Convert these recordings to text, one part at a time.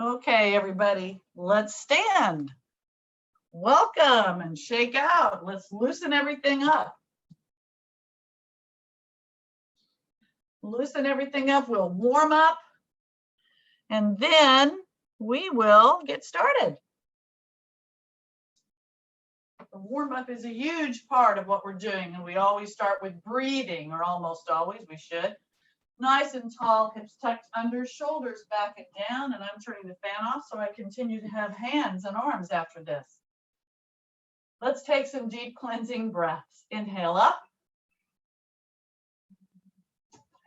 Okay, everybody, let's stand. Welcome and shake out. Let's loosen everything up. Loosen everything up. We'll warm up and then we will get started. The warm up is a huge part of what we're doing, and we always start with breathing, or almost always we should. Nice and tall, hips tucked under, shoulders back and down, and I'm turning the fan off so I continue to have hands and arms after this. Let's take some deep cleansing breaths. Inhale up.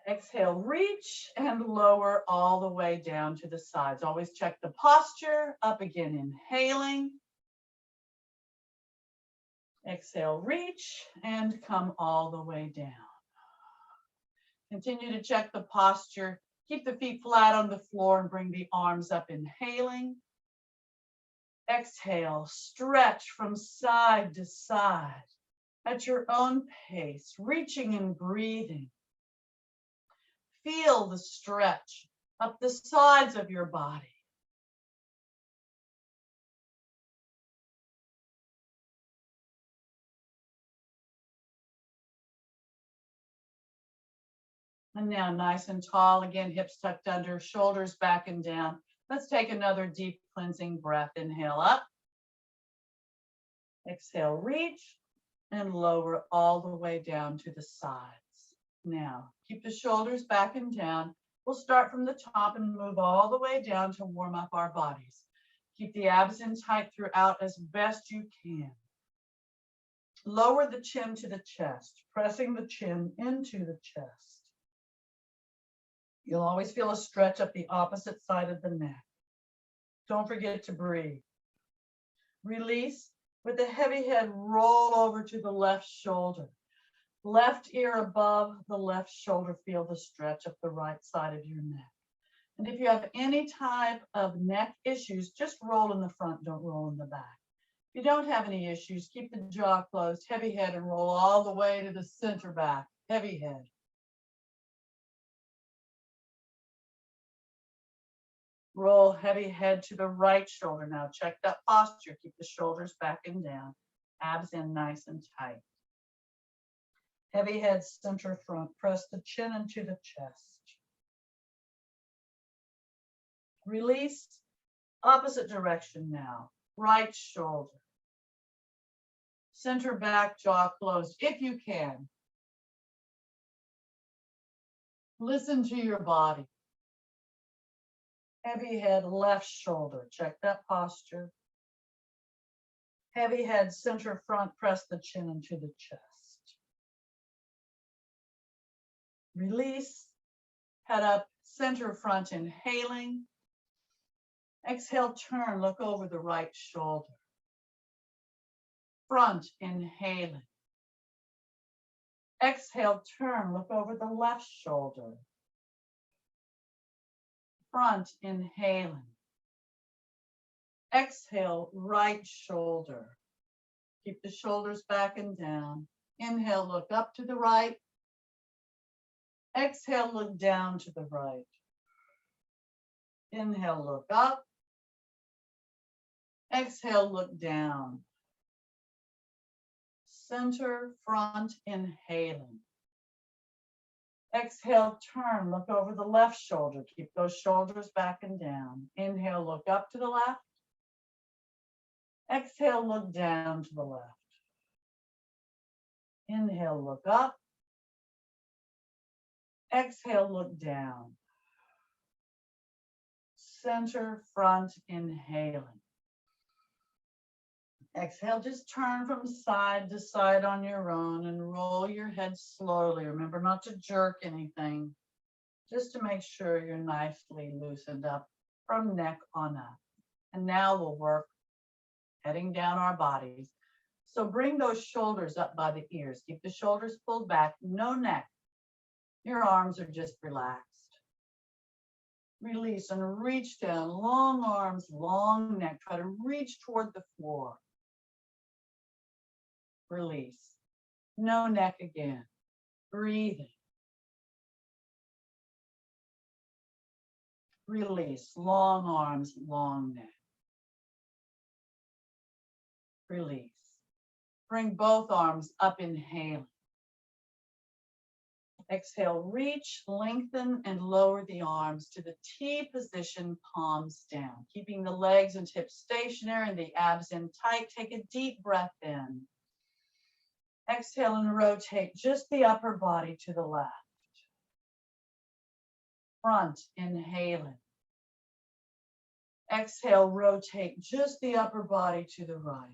Exhale, reach and lower all the way down to the sides. Always check the posture. Up again, inhaling. Exhale, reach and come all the way down. Continue to check the posture. Keep the feet flat on the floor and bring the arms up, inhaling. Exhale, stretch from side to side at your own pace, reaching and breathing. Feel the stretch up the sides of your body. And now nice and tall, again, hips tucked under, shoulders back and down. Let's take another deep cleansing breath. Inhale up. Exhale, reach and lower all the way down to the sides. Now, keep the shoulders back and down. We'll start from the top and move all the way down to warm up our bodies. Keep the abs in tight throughout as best you can. Lower the chin to the chest, pressing the chin into the chest. You'll always feel a stretch up the opposite side of the neck. Don't forget to breathe. Release. With the heavy head, roll over to the left shoulder. Left ear above the left shoulder, feel the stretch up the right side of your neck. And if you have any type of neck issues, just roll in the front, don't roll in the back. If you don't have any issues, keep the jaw closed, heavy head, and roll all the way to the center back, heavy head. Roll heavy head to the right shoulder. Now check that posture. Keep the shoulders back and down. Abs in nice and tight. Heavy head, center front. Press the chin into the chest. Release. Opposite direction now. Right shoulder. Center back, jaw closed if you can. Listen to your body. Heavy head, left shoulder. Check that posture. Heavy head, center front. Press the chin into the chest. Release. Head up, center front, inhaling. Exhale, turn, look over the right shoulder. Front, inhaling. Exhale, turn, look over the left shoulder. Front, inhaling. Exhale, right shoulder. Keep the shoulders back and down. Inhale, look up to the right. Exhale, look down to the right. Inhale, look up. Exhale, look down. Center, front, inhaling. Exhale, turn, look over the left shoulder. Keep those shoulders back and down. Inhale, look up to the left. Exhale, look down to the left. Inhale, look up. Exhale, look down. Center, front, inhaling. Exhale, just turn from side to side on your own and roll your head slowly. Remember not to jerk anything, just to make sure you're nicely loosened up from neck on up. And now we'll work heading down our bodies. So bring those shoulders up by the ears. Keep the shoulders pulled back, no neck. Your arms are just relaxed. Release and reach down, long arms, long neck. Try to reach toward the floor. Release. No neck again. Breathing. Release, long arms, long neck. Release. Bring both arms up, inhaling. Exhale, reach, lengthen, and lower the arms to the T position, palms down. Keeping the legs and hips stationary and the abs in tight. Take a deep breath in. Exhale and rotate just the upper body to the left. Front, inhaling. Exhale, rotate just the upper body to the right.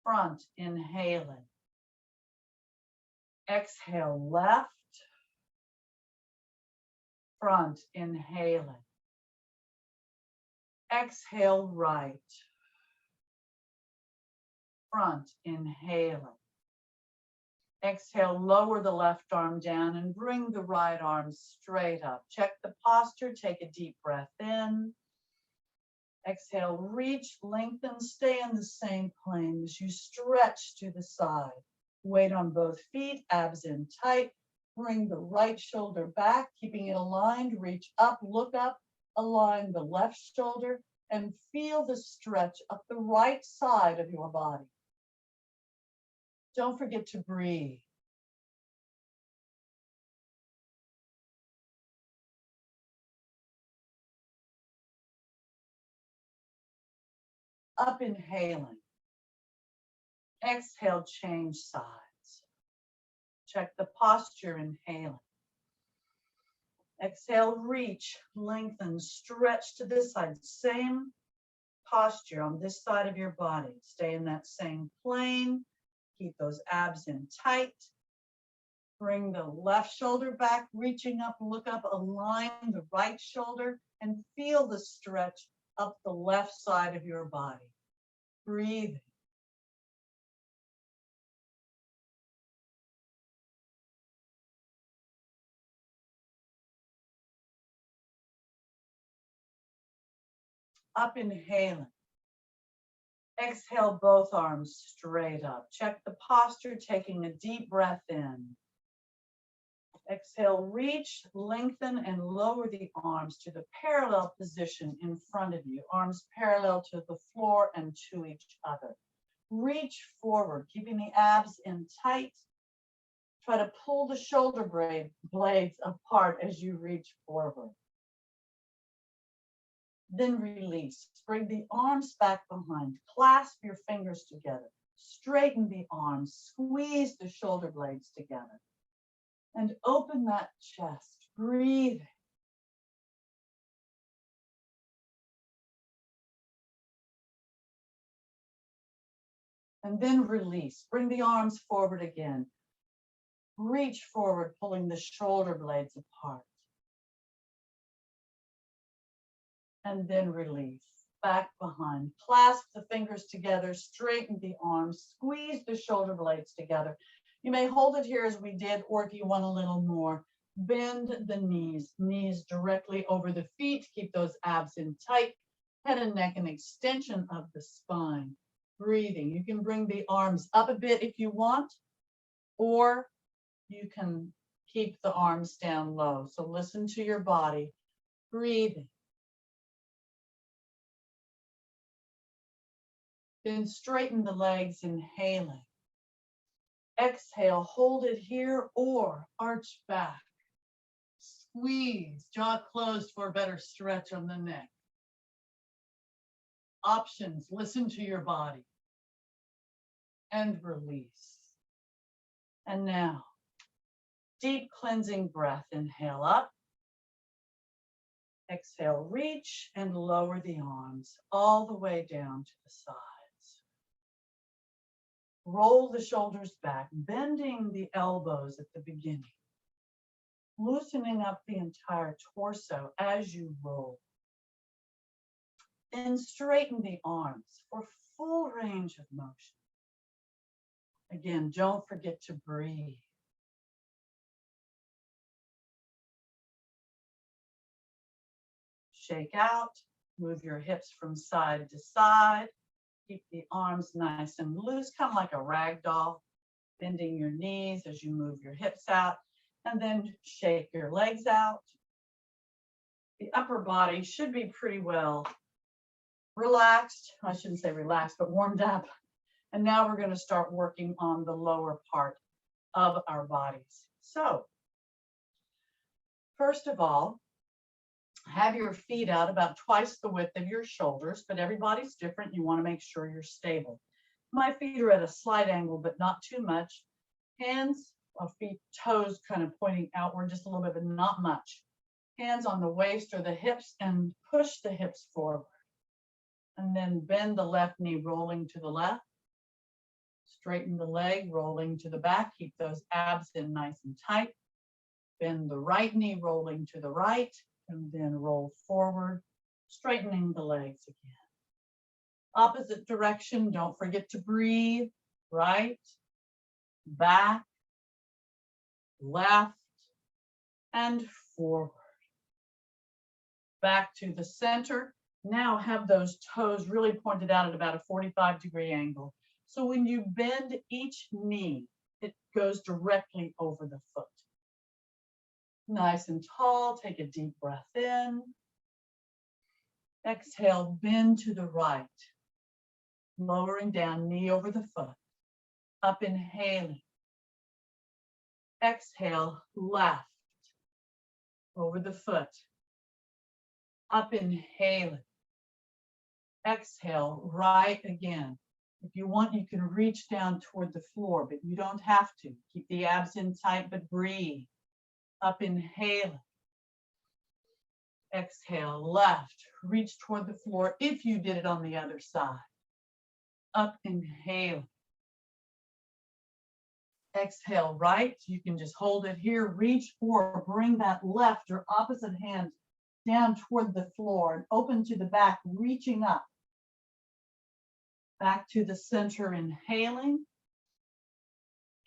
Front, inhaling. Exhale, left. Front, inhaling. Exhale, right. Front, inhaling. Exhale, lower the left arm down and bring the right arm straight up. Check the posture, take a deep breath in. Exhale, reach, lengthen, stay in the same plane as you stretch to the side. Weight on both feet, abs in tight. Bring the right shoulder back, keeping it aligned. Reach up, look up, align the left shoulder, and feel the stretch up the right side of your body. Don't forget to breathe. Up, inhaling. Exhale, change sides. Check the posture, inhaling. Exhale, reach, lengthen, stretch to this side. Same posture on this side of your body. Stay in that same plane. Keep those abs in tight. Bring the left shoulder back, reaching up, look up, align the right shoulder, and feel the stretch up the left side of your body. Breathe. Up, inhaling. Exhale, both arms straight up. Check the posture, taking a deep breath in. Exhale, reach, lengthen, and lower the arms to the parallel position in front of you. Arms parallel to the floor and to each other. Reach forward, keeping the abs in tight. Try to pull the shoulder blades apart as you reach forward. Then release. Bring the arms back behind. Clasp your fingers together. Straighten the arms. Squeeze the shoulder blades together. And open that chest. Breathe. And then release. Bring the arms forward again. Reach forward, pulling the shoulder blades apart. And then release. Back behind. Clasp the fingers together. Straighten the arms. Squeeze the shoulder blades together. You may hold it here as we did, or if you want a little more, bend the knees. Knees directly over the feet. Keep those abs in tight. Head and neck, an extension of the spine. Breathing. You can bring the arms up a bit if you want, or you can keep the arms down low. So listen to your body. Breathing. Then straighten the legs, inhaling. Exhale, hold it here or arch back. Squeeze, jaw closed for a better stretch on the neck. Options, listen to your body. And release. And now, deep cleansing breath. Inhale up. Exhale, reach and lower the arms all the way down to the sides. Roll the shoulders back, bending the elbows at the beginning. Loosening up the entire torso as you roll. Then straighten the arms for full range of motion. Again, don't forget to breathe. Shake out, move your hips from side to side. Keep the arms nice and loose, kind of like a rag doll, bending your knees as you move your hips out, and then shake your legs out. the upper body should be pretty well relaxed. I shouldn't say relaxed, but warmed up. And now we're going to start working on the lower part of our bodies. So, first of all, have your feet out about twice the width of your shoulders, but everybody's different. You want to make sure you're stable. My feet are at a slight angle, but not too much. Hands or feet, toes kind of pointing outward just a little bit, but not much. Hands on the waist or the hips and push the hips forward. And then bend the left knee, rolling to the left. Straighten the leg, rolling to the back. Keep those abs in nice and tight. Bend the right knee, rolling to the right, and then roll forward, straightening the legs again. Opposite direction, don't forget to breathe. Right, back, left, and forward. Back to the center. Now have those toes really pointed out at about a 45-degree angle. So when you bend each knee, it goes directly over the foot. Nice and tall, take a deep breath in. Exhale, bend to the right. Lowering down, knee over the foot. Up, inhaling. Exhale, left. Over the foot. Up, inhaling. Exhale, right again. If you want, you can reach down toward the floor, but you don't have to. Keep the abs in tight, but breathe. Up, inhaling. Exhale, left. Reach toward the floor if you did it on the other side. Up, inhaling. Exhale, right. You can just hold it here. Reach or bring that left or opposite hand down toward the floor and open to the back, reaching up. Back to the center, inhaling.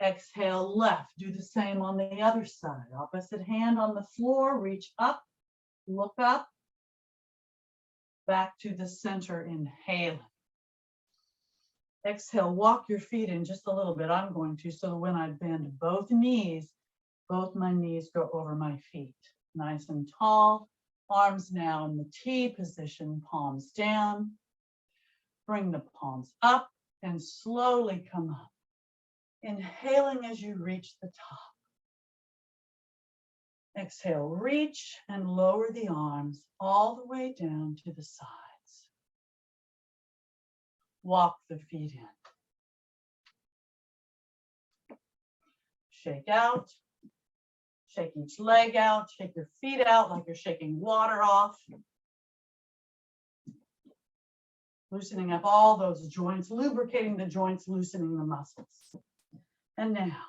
Exhale, left. Do the same on the other side. Opposite hand on the floor, reach up, look up. Back to the center, inhaling. Exhale, walk your feet in just a little bit. I'm going to, so when I bend both my knees go over my feet. Nice and tall. Arms now in the T position, palms down. Bring the palms up and slowly come up. Inhaling as you reach the top. Exhale, reach and lower the arms all the way down to the sides. Walk the feet in. Shake out. Shake each leg out. Shake your feet out like you're shaking water off. Loosening up all those joints, lubricating the joints, loosening the muscles. And now,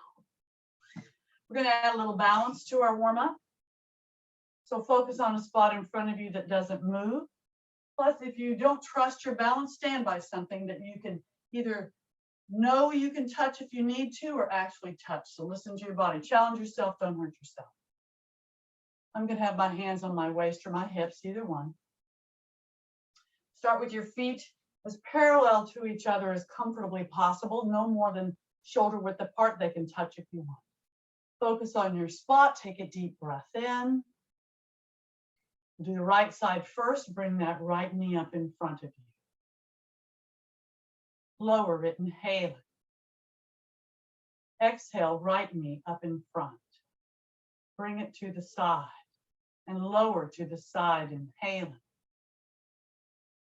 we're going to add a little balance to our warm-up. So focus on a spot in front of you that doesn't move. Plus, if you don't trust your balance, stand by something that you can either know you can touch if you need to or actually touch. So listen to your body. Challenge yourself, don't hurt yourself. I'm going to have my hands on my waist or my hips, either one. Start with your feet as parallel to each other as comfortably possible, no more than shoulder width apart. They can touch if you want. Focus on your spot. Take a deep breath in. Do the right side first. Bring that right knee up in front of you. Lower it, inhale. Exhale, right knee up in front. Bring it to the side and lower to the side, inhaling.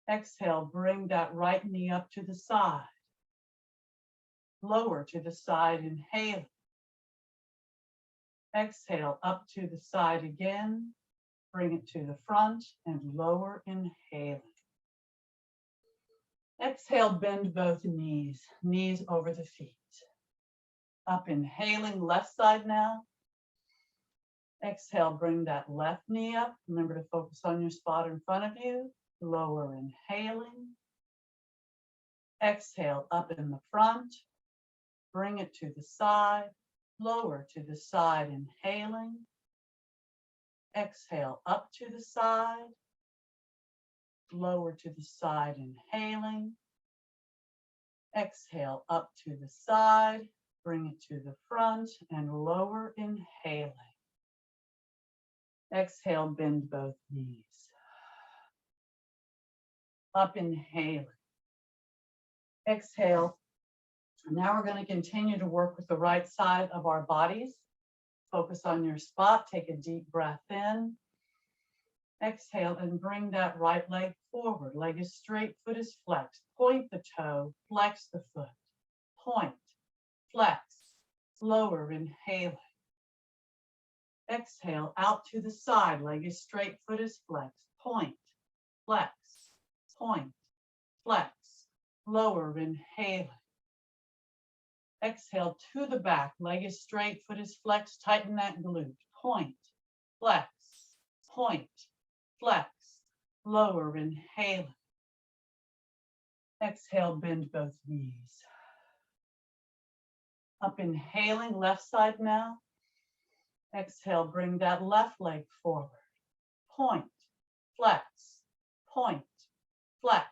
Exhale, bring that right knee up to the side. Lower to the side, inhaling. Exhale, up to the side again. Bring it to the front and lower, inhaling. Exhale, bend both knees, knees over the feet. Up, inhaling, left side now. Exhale, bring that left knee up. Remember to focus on your spot in front of you. Lower, inhaling. Exhale, up in the front. Bring it to the side. Lower to the side, inhaling. Exhale, up to the side. Lower to the side, inhaling. Exhale, up to the side. Bring it to the front and lower, inhaling. Exhale, bend both knees. Up, inhaling. Exhale. Now we're going to continue to work with the right side of our bodies. Focus on your spot. Take a deep breath in. Exhale and bring that right leg forward. Leg is straight, foot is flexed. Point the toe, flex the foot. Point, flex, lower, inhaling. Exhale, out to the side. Leg is straight, foot is flexed. Point, flex, point, flex, lower, inhaling. Exhale to the back. Leg is straight, foot is flexed. Tighten that glute. Point, flex, point, flex, lower, inhaling. Exhale, bend both knees. Up, inhaling, left side now. Exhale, bring that left leg forward. Point, flex, point, flex,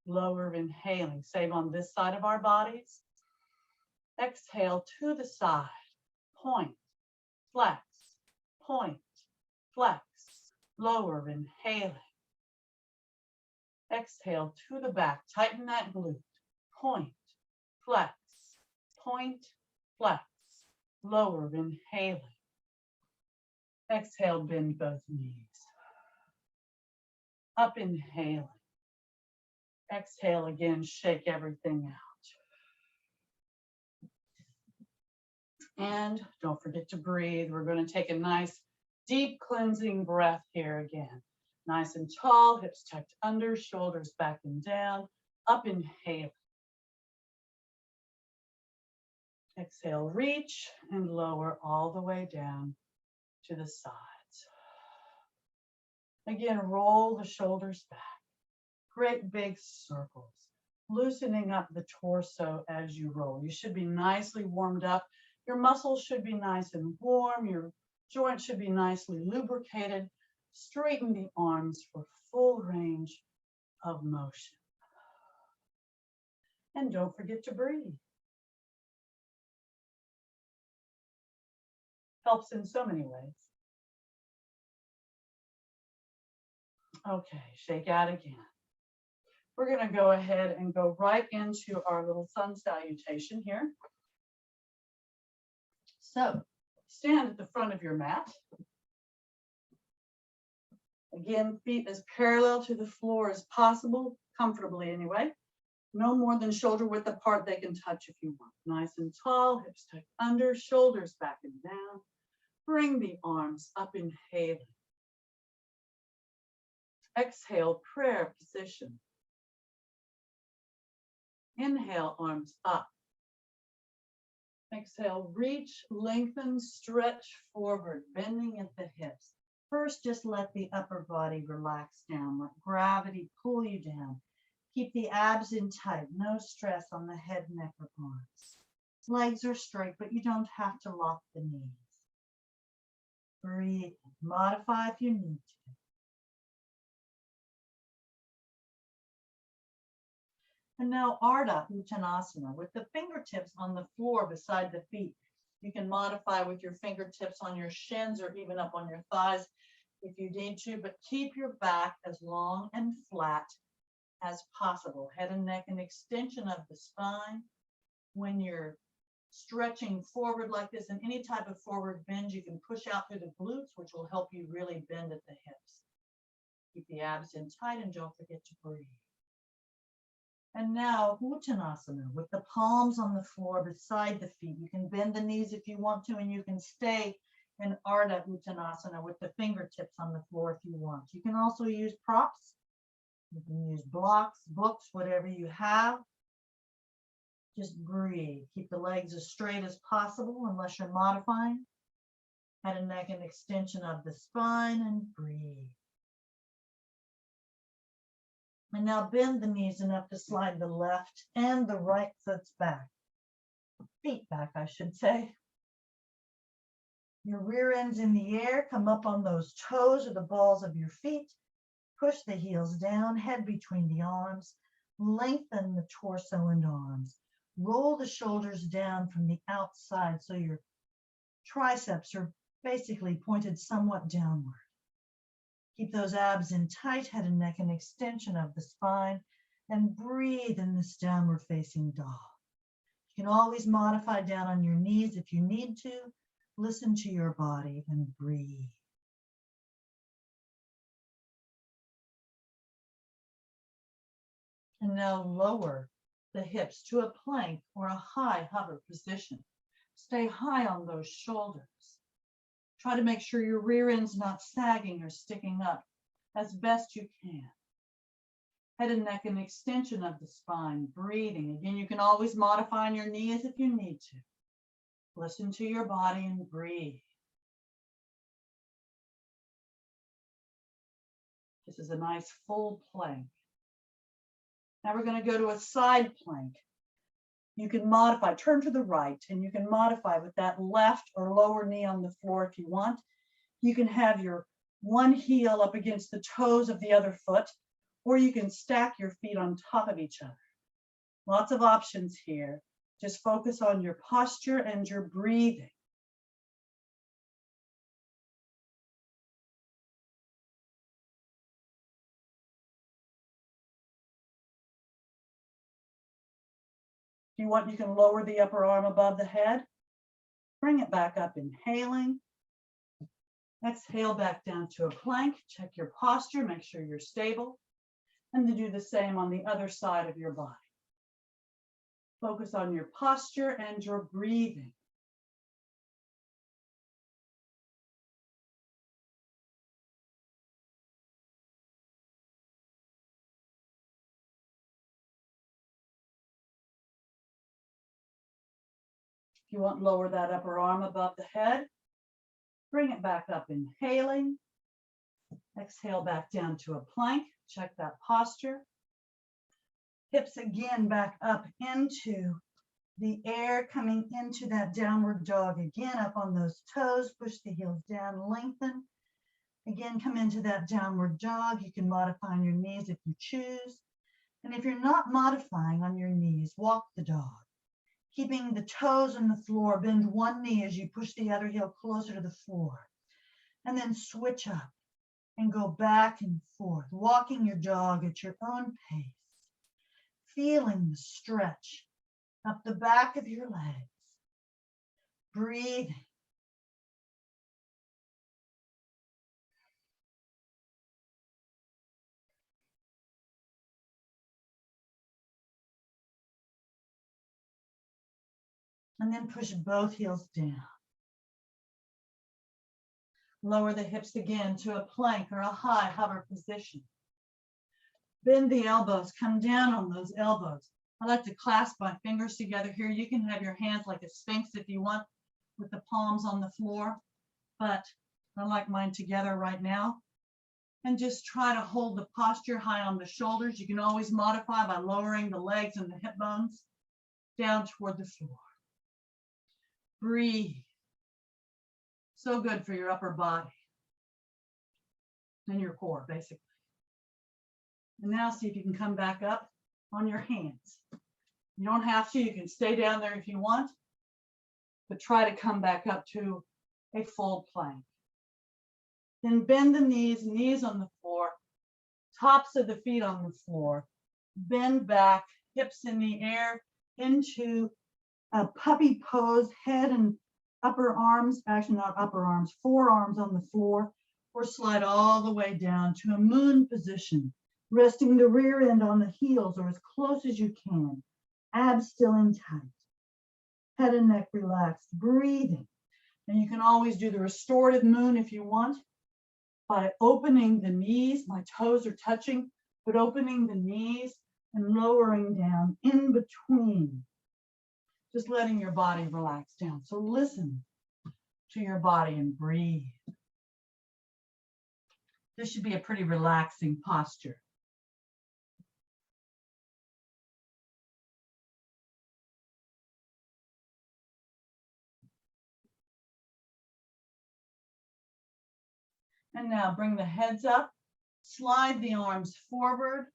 lower, inhaling. Same on this side of our bodies. Exhale to the side. Point, flex, point, flex, lower, inhaling. Exhale to the back. Tighten that glute. Point, flex, point, flex, lower, inhaling. Exhale, bend both knees. Up, inhaling. Exhale again, shake everything out. And don't forget to breathe. We're going to take a nice deep cleansing breath here again. Nice and tall, hips tucked under, shoulders back and down. Up, inhale. Exhale, reach and lower all the way down to the sides. Again, roll the shoulders back. Great big circles, loosening up the torso as you roll. You should be nicely warmed up. Your muscles should be nice and warm. Your joints should be nicely lubricated. Straighten the arms for full range of motion. And don't forget to breathe. Helps in so many ways. Okay, shake out again. We're going to go ahead and go right into our little sun salutation here. So, stand at the front of your mat. Again, feet as parallel to the floor as possible, comfortably anyway. No more than shoulder width apart. They can touch if you want. Nice and tall, hips tucked under, shoulders back and down. Bring the arms up, inhaling. Exhale, prayer position. Inhale, arms up. Exhale, reach, lengthen, stretch forward, bending at the hips. First, just let the upper body relax down. Let gravity pull you down. Keep the abs in tight. No stress on the head, neck, or arms. Legs are straight, but you don't have to lock the knees. Breathe. Modify if you need to. And now Ardha Uttanasana with the fingertips on the floor beside the feet. You can modify with your fingertips on your shins or even up on your thighs if you need to, but keep your back as long and flat as possible. Head and neck, an extension of the spine. When you're stretching forward like this, in any type of forward bend, you can push out through the glutes, which will help you really bend at the hips. Keep the abs in tight and don't forget to breathe. And now Uttanasana with the palms on the floor beside the feet. You can bend the knees if you want to, and you can stay in Ardha Uttanasana with the fingertips on the floor if you want. You can also use props. You can use blocks, books, whatever you have. Just breathe. Keep the legs as straight as possible unless you're modifying. Head and neck, an extension of the spine, and breathe. And now bend the knees enough to slide the left and the right foots back. Feet back, I should say. Your rear end's in the air. Come up on those toes or the balls of your feet. Push the heels down, head between the arms. Lengthen the torso and arms. Roll the shoulders down from the outside so your triceps are basically pointed somewhat downward. Keep those abs in tight, head and neck, and extension of the spine, and breathe in this downward facing dog. You can always modify down on your knees if you need to. Listen to your body and breathe. And now lower the hips to a plank or a high hover position. Stay high on those shoulders. Try to make sure your rear end's not sagging or sticking up as best you can. Head and neck and extension of the spine, breathing. Again, you can always modify on your knees if you need to. Listen to your body and breathe. This is a nice full plank. Now we're going to go to a side plank. You can modify, turn to the right, and you can modify with that left or lower knee on the floor if you want. You can have your one heel up against the toes of the other foot, or you can stack your feet on top of each other. Lots of options here. Just focus on your posture and your breathing. If you want, you can lower the upper arm above the head. Bring it back up, inhaling. Exhale back down to a plank. Check your posture, make sure you're stable. And to do the same on the other side of your body. Focus on your posture and your breathing. If you want, lower that upper arm above the head. Bring it back up, inhaling. Exhale back down to a plank. Check that posture. Hips again back up into the air, coming into that downward dog again, up on those toes. Push the heels down, lengthen. Again, come into that downward dog. You can modify on your knees if you choose. And if you're not modifying on your knees, walk the dog. Keeping the toes on the floor, bend one knee as you push the other heel closer to the floor. And then switch up and go back and forth, walking your dog at your own pace. Feeling the stretch up the back of your legs. Breathing. And then push both heels down. Lower the hips again to a plank or a high hover position. Bend the elbows, come down on those elbows. I like to clasp my fingers together here. You can have your hands like a sphinx if you want, with the palms on the floor, but I like mine together right now. And just try to hold the posture high on the shoulders. You can always modify by lowering the legs and the hip bones down toward the floor. Breathe. So good for your upper body and your core, basically. And now see if you can come back up on your hands. You don't have to, you can stay down there if you want, but try to come back up to a full plank. Then bend the knees, knees on the floor, tops of the feet on the floor. Bend back, hips in the air, into a puppy pose, head and upper arms, actually not upper arms, forearms on the floor, or slide all the way down to a moon position, resting the rear end on the heels or as close as you can. Abs still in tight. Head and neck relaxed, breathing. And you can always do the restorative moon if you want by opening the knees. My toes are touching, but opening the knees and lowering down in between. Just letting your body relax down. So listen to your body and breathe. This should be a pretty relaxing posture. And now bring the heads up, slide the arms forward,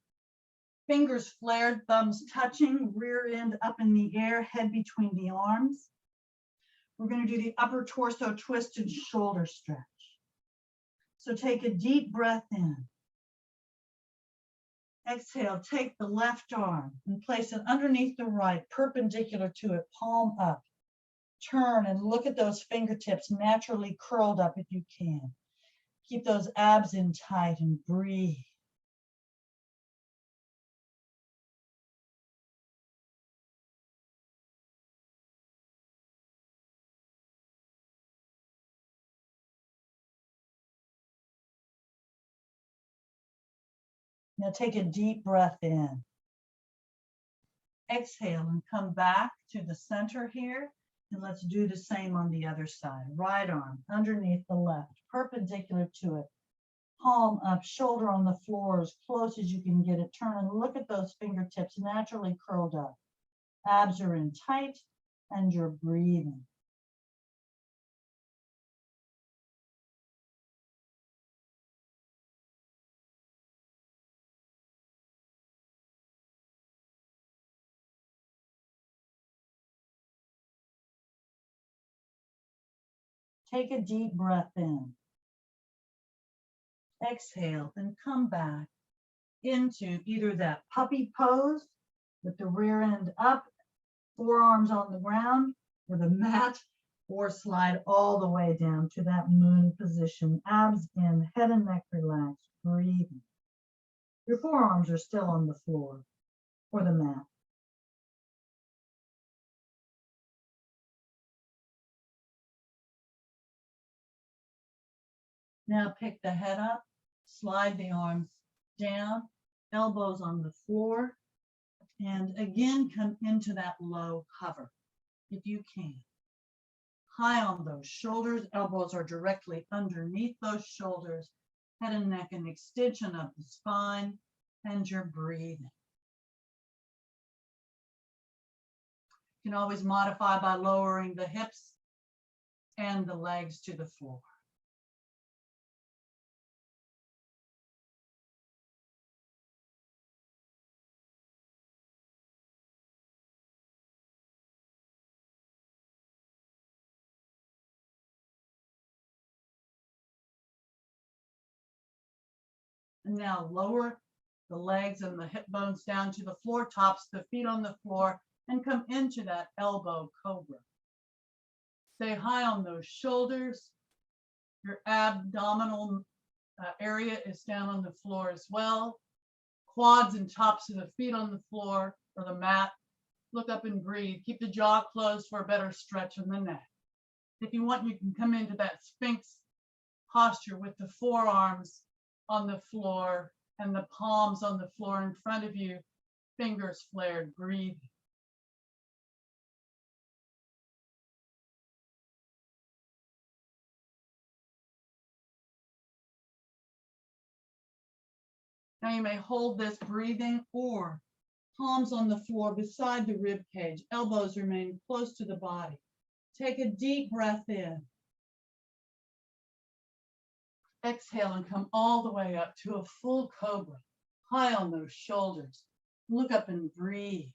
fingers flared, thumbs touching, rear end up in the air, head between the arms. We're going to do the upper torso twist and shoulder stretch. So take a deep breath in. Exhale, take the left arm and place it underneath the right, perpendicular to it, palm up. Turn and look at those fingertips naturally curled up if you can. Keep those abs in tight and breathe. Now take a deep breath in. Exhale and come back to the center here. And let's do the same on the other side. Right arm underneath the left, perpendicular to it. Palm up, shoulder on the floor as close as you can get it. Turn and look at those fingertips naturally curled up. Abs are in tight and you're breathing. Take a deep breath in. Exhale and come back into either that puppy pose with the rear end up, forearms on the ground or the mat, or slide all the way down to that moon position. Abs in, head and neck relaxed, breathing. Your forearms are still on the floor or the mat. Now pick the head up, slide the arms down, elbows on the floor, and again come into that low hover if you can. High on those shoulders, elbows are directly underneath those shoulders, head and neck an extension of the spine, and you're breathing. You can always modify by lowering the hips and the legs to the floor. And now lower the legs and the hip bones down to the floor, tops the feet on the floor, and come into that elbow cobra. Stay high on those shoulders. Your abdominal area is down on the floor as well. Quads and tops of the feet on the floor or the mat. Look up and breathe. Keep the jaw closed for a better stretch in the neck. If you want, you can come into that Sphinx posture with the forearms on the floor and the palms on the floor in front of you, fingers flared, breathing. Now you may hold this breathing or palms on the floor beside the rib cage, elbows remain close to the body. Take a deep breath in. Exhale and come all the way up to a full cobra, high on those shoulders. Look up and breathe.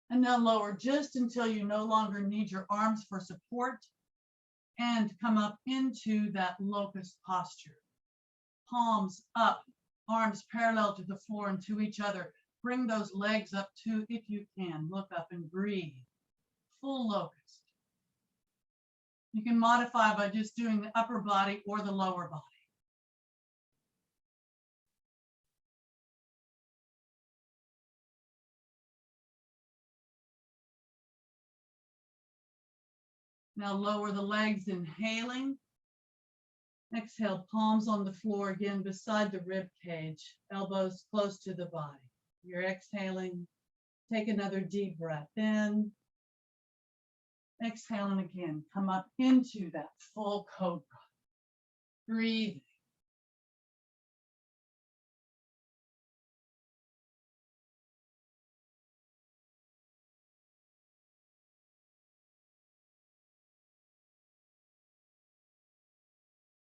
And now lower just until you no longer need your arms for support and come up into that locust posture. Palms up, arms parallel to the floor and to each other. Bring those legs up too if you can. Look up and breathe. Full locust. You can modify by just doing the upper body or the lower body. Now lower the legs, inhaling. Exhale, palms on the floor again beside the rib cage, elbows close to the body. You're exhaling. Take another deep breath in. Exhaling again. Come up into that full cobra. Breathing.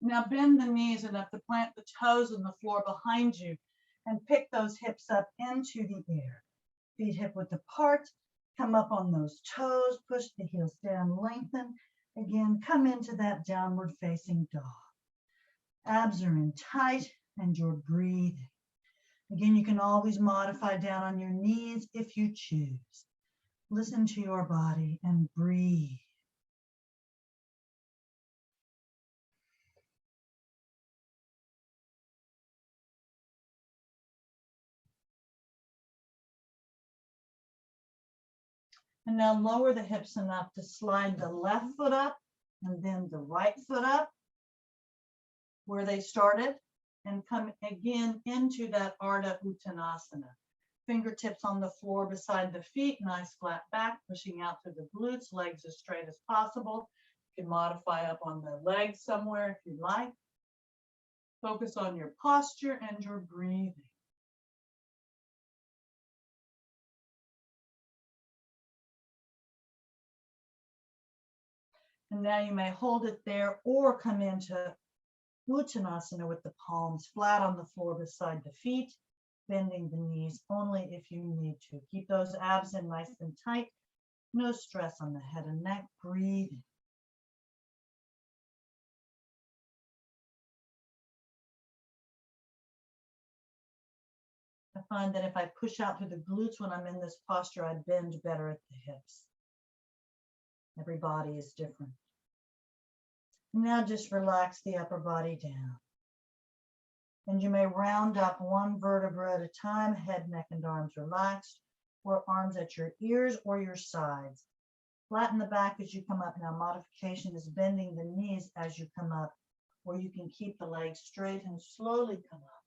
Now bend the knees enough to plant the toes on the floor behind you and pick those hips up into the air. Feet hip width apart, come up on those toes, push the heels down, lengthen. Again, come into that downward facing dog. Abs are in tight and you're breathing. Again, you can always modify down on your knees if you choose. Listen to your body and breathe. And now lower the hips enough to slide the left foot up and then the right foot up where they started, and come again into that Ardha Uttanasana. Fingertips on the floor beside the feet, nice flat back, pushing out through the glutes, legs as straight as possible. You can modify up on the legs somewhere if you like. Focus on your posture and your breathing. And now you may hold it there or come into Uttanasana with the palms flat on the floor beside the feet, bending the knees only if you need to. Keep those abs in nice and tight. No stress on the head and neck. Breathing. I find that if I push out through the glutes when I'm in this posture, I bend better at the hips. Every body is different. Now just relax the upper body down. And you may round up one vertebra at a time, head, neck, and arms relaxed, or arms at your ears or your sides. Flatten the back as you come up. Now modification is bending the knees as you come up, or you can keep the legs straight and slowly come up,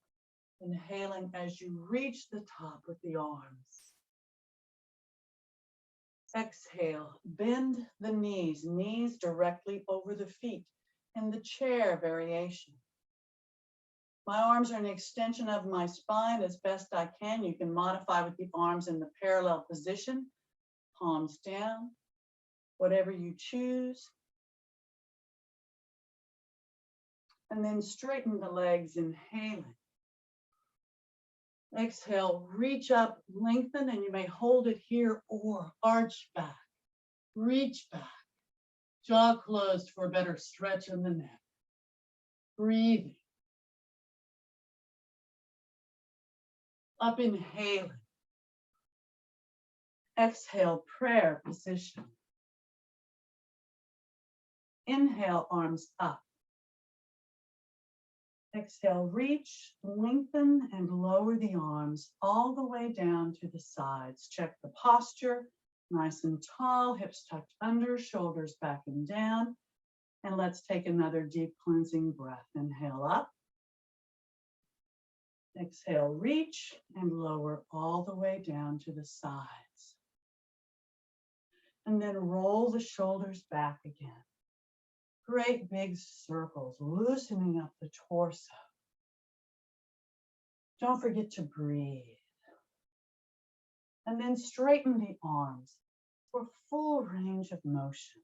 inhaling as you reach the top with the arms. Exhale, bend the knees, knees directly over the feet in the chair variation. My arms are an extension of my spine as best I can. You can modify with the arms in the parallel position, palms down, whatever you choose. And then straighten the legs, inhaling. Exhale, reach up, lengthen, and you may hold it here or arch back, reach back, jaw closed for a better stretch in the neck. Breathing. Up, inhaling. Exhale, prayer position. Inhale, arms up. Exhale, reach, lengthen, and lower the arms all the way down to the sides. Check the posture, nice and tall, hips tucked under, shoulders back and down. And let's take another deep cleansing breath. Inhale up. Exhale, reach, and lower all the way down to the sides. And then roll the shoulders back again. Great big circles, loosening up the torso. Don't forget to breathe. And then straighten the arms for full range of motion.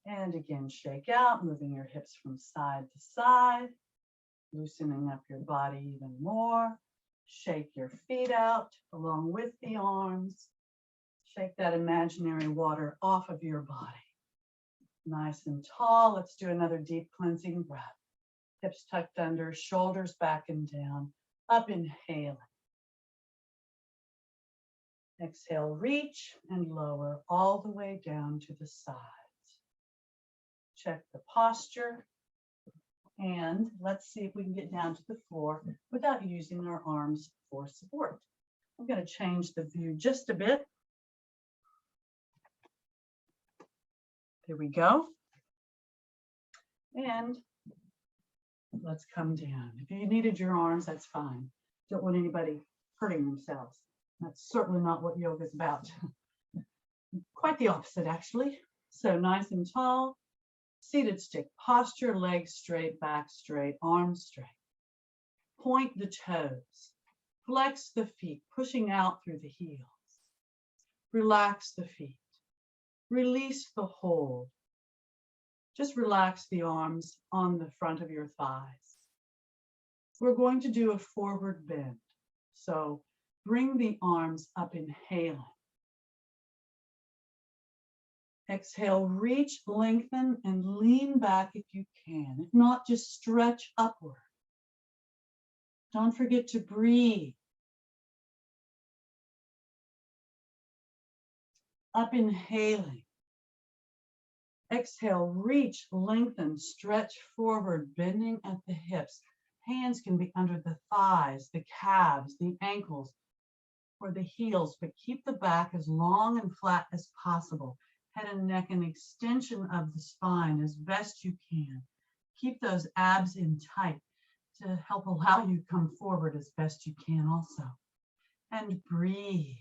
And again, shake out, moving your hips from side to side. Loosening up your body even more. Shake your feet out along with the arms. Shake that imaginary water off of your body. Nice and tall. Let's do another deep cleansing breath. Hips tucked under, shoulders back and down. Up, inhaling. Exhale, reach and lower all the way down to the sides. Check the posture. And let's see if we can get down to the floor without using our arms for support. I'm going to change the view just a bit. There we go. And let's come down. If you needed your arms, that's fine. Don't want anybody hurting themselves. That's certainly not what yoga is about. Quite the opposite, actually. So nice and tall. Seated stick posture, legs straight, back straight, arms straight. Point the toes. Flex the feet, pushing out through the heels. Relax the feet. Release the hold. Just relax the arms on the front of your thighs. We're going to do a forward bend. So bring the arms up, inhaling. Exhale, reach, lengthen, and lean back if you can. If not, just stretch upward. Don't forget to breathe. Up, inhaling. Exhale, reach, lengthen, stretch forward, bending at the hips. Hands can be under the thighs, the calves, the ankles, or the heels, but keep the back as long and flat as possible. Head and neck an extension of the spine as best you can. Keep those abs in tight to help allow you to come forward as best you can also. And breathe.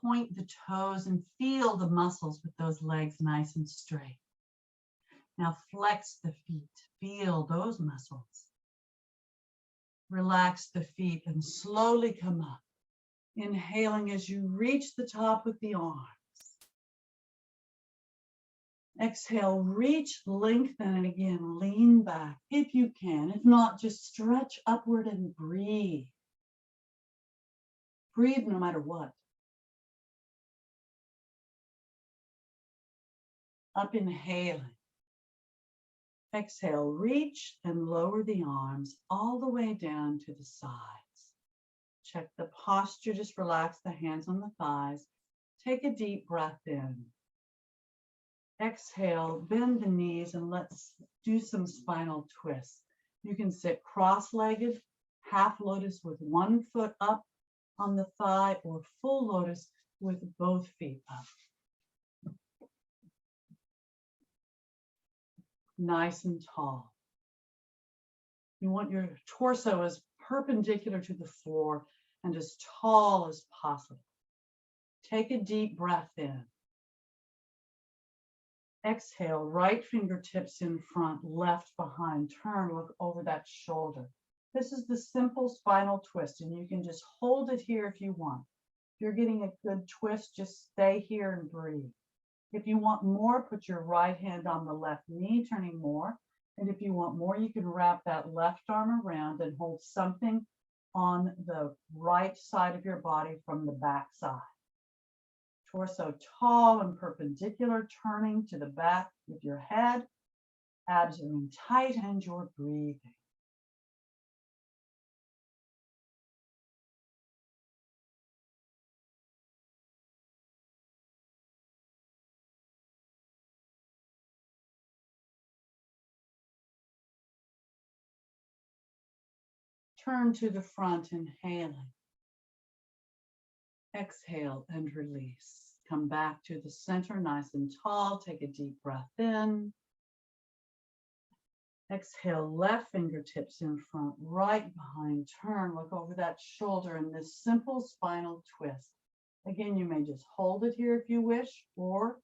Point the toes and feel the muscles with those legs nice and straight. Now flex the feet, feel those muscles. Relax the feet and slowly come up, inhaling as you reach the top with the arms. Exhale, reach, lengthen, and again, lean back if you can. If not, just stretch upward and breathe. Breathe no matter what. Up, inhaling. Exhale, reach and lower the arms all the way down to the sides. Check the posture, just relax the hands on the thighs. Take a deep breath in. Exhale, bend the knees and let's do some spinal twists. You can sit cross-legged, half lotus with one foot up on the thigh, or full lotus with both feet up. Nice and tall. You want your torso as perpendicular to the floor and as tall as possible. Take a deep breath in. Exhale, right fingertips in front, left behind. Turn, look over that shoulder. This is the simple spinal twist, and you can just hold it here if you want. If you're getting a good twist, just stay here and breathe. If you want more, put your right hand on the left knee, turning more. And if you want more, you can wrap that left arm around and hold something on the right side of your body from the back side. Torso tall and perpendicular, turning to the back with your head. Abs are in tight and you're breathing. Turn to the front, inhaling. Exhale and release. Come back to the center, nice and tall. Take a deep breath in. Exhale, left fingertips in front, right behind. Turn, look over that shoulder in this simple spinal twist. Again, you may just hold it here if you wish, or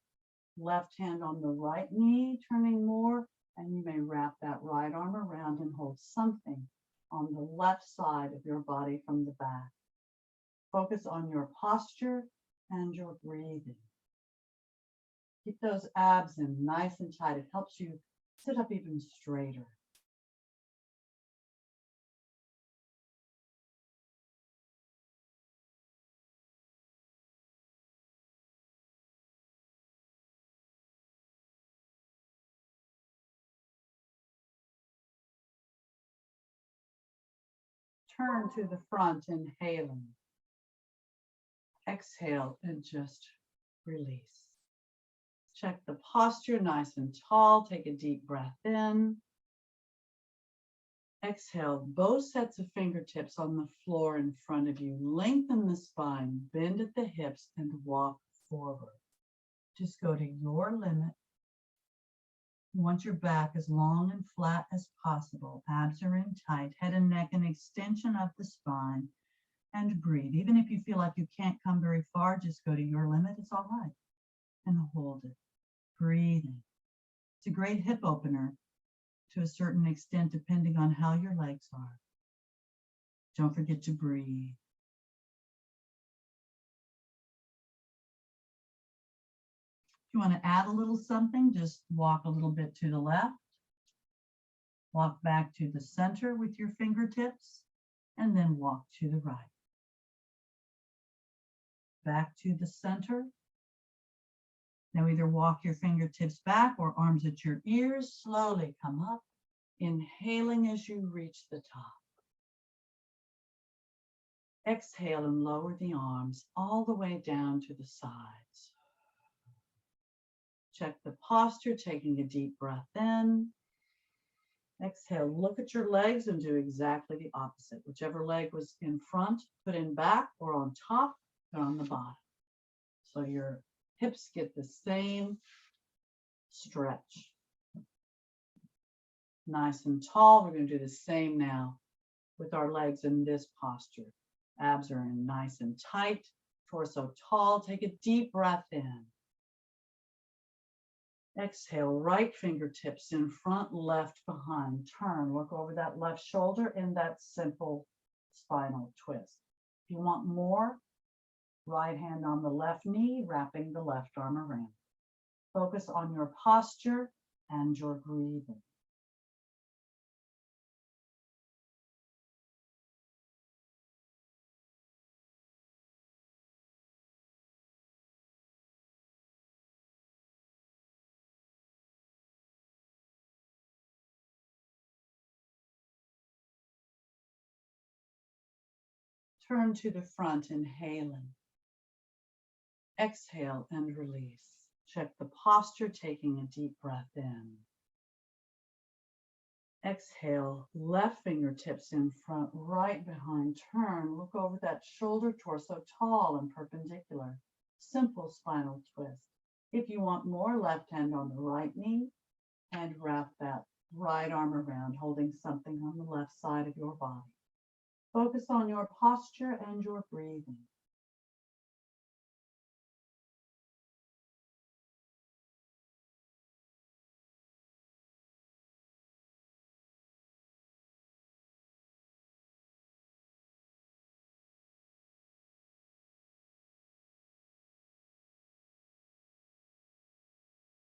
left hand on the right knee, turning more, and you may wrap that right arm around and hold something on the left side of your body from the back. Focus on your posture and your breathing. Keep those abs in nice and tight. It helps you sit up even straighter. Turn to the front, inhaling. Exhale and just release. Check the posture, nice and tall. Take a deep breath in. Exhale, both sets of fingertips on the floor in front of you. Lengthen the spine, bend at the hips, and walk forward. Just go to your limit. You want your back as long and flat as possible. Abs are in tight, head and neck an extension of the spine, and breathe. Even if you feel like you can't come very far, just go to your limit. It's all right. And hold it. breathing. It's a great hip opener to a certain extent, depending on how your legs are. Don't forget to breathe. If you want to add a little something, just walk a little bit to the left. Walk back to the center with your fingertips, and then walk to the right. Back to the center. Now either walk your fingertips back or arms at your ears. Slowly come up, inhaling as you reach the top. Exhale and lower the arms all the way down to the sides. Check the posture, taking a deep breath in. Exhale, look at your legs and do exactly the opposite. Whichever leg was in front, put in back, or on top, put on the bottom. So your hips get the same stretch. Nice and tall. We're going to do the same now with our legs in this posture. Abs are in nice and tight, torso tall. Take a deep breath in. Exhale, right fingertips in front, left behind. Turn, look over that left shoulder in that simple spinal twist. If you want more, right hand on the left knee, wrapping the left arm around. Focus on your posture and your breathing. Turn to the front, inhaling. Exhale and release. Check the posture, taking a deep breath in. Exhale, left fingertips in front, right behind. Turn, look over that shoulder, torso tall and perpendicular. Simple spinal twist. If you want more, left hand on the right knee and wrap that right arm around, holding something on the left side of your body. Focus on your posture and your breathing.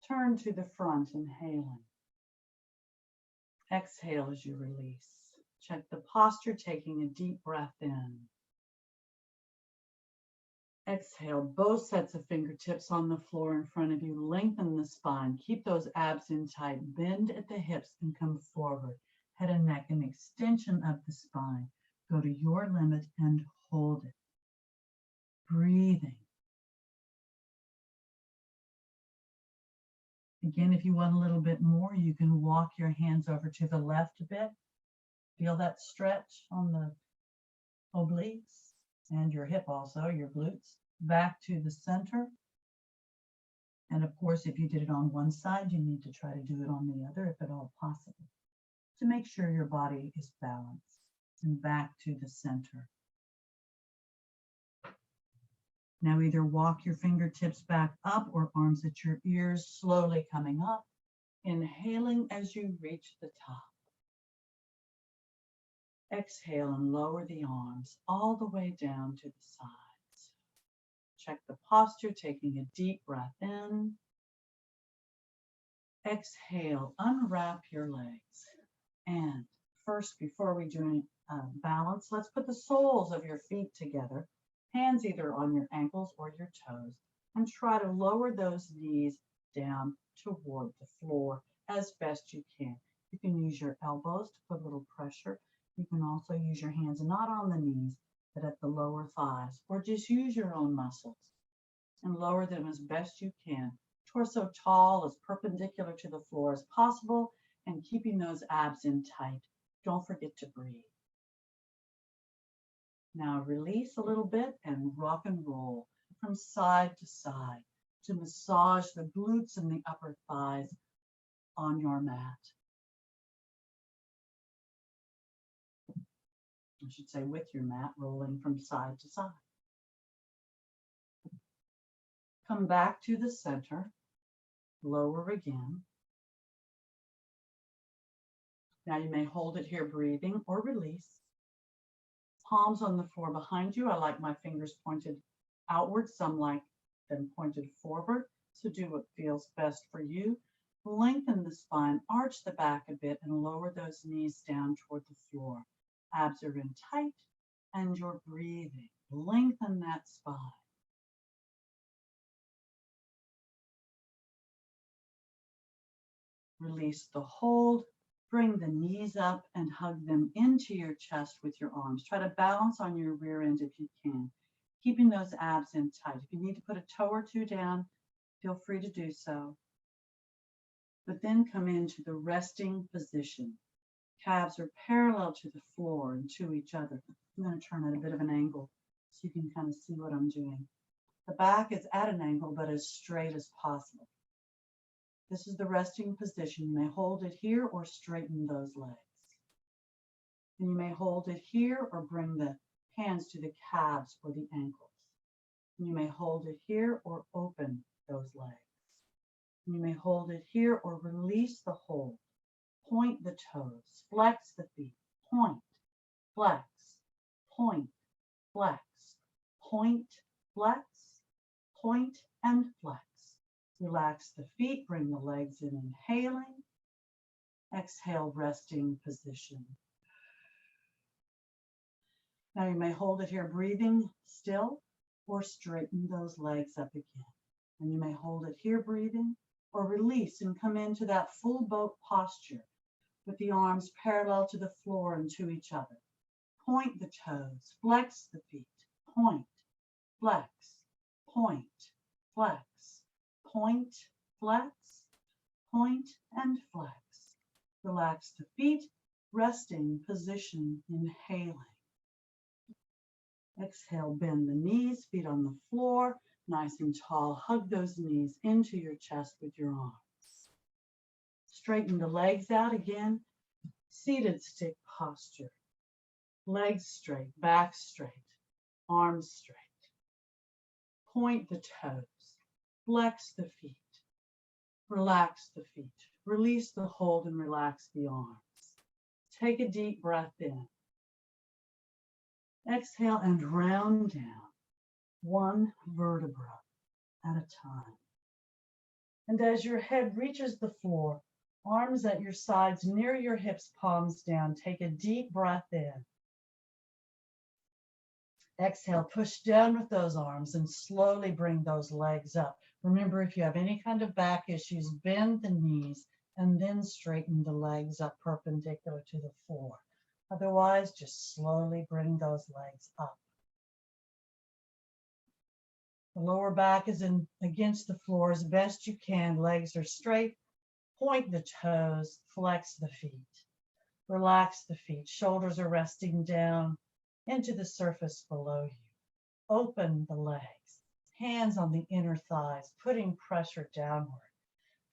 Turn to the front, inhaling. Exhale as you release. Check the posture, taking a deep breath in. Exhale, both sets of fingertips on the floor in front of you. Lengthen the spine. Keep those abs in tight. Bend at the hips and come forward. Head and neck, an extension of the spine. Go to your limit and hold it. Breathing. Again, if you want a little bit more, you can walk your hands over to the left a bit. Feel that stretch on the obliques and your hip also, your glutes. Back to the center. And of course, if you did it on one side, you need to try to do it on the other, if at all possible, to make sure your body is balanced. And back to the center. Now either walk your fingertips back up or arms at your ears, slowly coming up, inhaling as you reach the top. Exhale and lower the arms all the way down to the sides. Check the posture, taking a deep breath in. Exhale, unwrap your legs. And first, before we do any balance, let's put the soles of your feet together. Hands either on your ankles or your toes, and try to lower those knees down toward the floor as best you can. You can use your elbows to put a little pressure. You can also use your hands not on the knees, but at the lower thighs, or just use your own muscles and lower them as best you can. Torso tall, as perpendicular to the floor as possible, and keeping those abs in tight. Don't forget to breathe. Now release a little bit and rock and roll from side to side to massage the glutes and the upper thighs on your mat. I should say with your mat, rolling from side to side. Come back to the center. lower again. Now you may hold it here, breathing or release. Palms on the floor behind you. I like my fingers pointed outward. Some like them pointed forward. So do what feels best for you. Lengthen the spine, arch the back a bit, and lower those knees down toward the floor. Abs are in tight, and you're breathing. Lengthen that spine. Release the hold. Bring the knees up and hug them into your chest with your arms. Try to balance on your rear end if you can, keeping those abs in tight. If you need to put a toe or two down, feel free to do so. But then come into the resting position. Calves are parallel to the floor and to each other. I'm going to turn at a bit of an angle so you can kind of see what I'm doing. The back is at an angle, but as straight as possible. This is the resting position. You may hold it here or straighten those legs. And you may hold it here or bring the hands to the calves or the ankles. And you may hold it here or open those legs. And you may hold it here or release the hold. Point the toes, flex the feet, point, flex, point, flex, point, flex, point, and flex. Relax the feet, bring the legs in, inhaling. Exhale, resting position. Now you may hold it here, breathing still, or straighten those legs up again. And you may hold it here, breathing, or release and come into that full boat posture with the arms parallel to the floor and to each other. Point the toes, flex the feet, point, flex, point, flex. Point, flex, point, and flex. Relax the feet, resting position, inhaling. Exhale, bend the knees, feet on the floor, nice and tall. Hug those knees into your chest with your arms. Straighten the legs out again. Seated stick posture. Legs straight, back straight, arms straight. Point the toes. Flex the feet, relax the feet, release the hold and relax the arms. Take a deep breath in. Exhale and round down, one vertebra at a time. And as your head reaches the floor, arms at your sides near your hips, palms down, take a deep breath in. Exhale, push down with those arms and slowly bring those legs up. Remember, if you have any kind of back issues, bend the knees and then straighten the legs up perpendicular to the floor. Otherwise, just slowly bring those legs up. The lower back is against the floor as best you can. Legs are straight. Point the toes, flex the feet. Relax the feet. Shoulders are resting down into the surface below you. Open the legs. Hands on the inner thighs, putting pressure downward.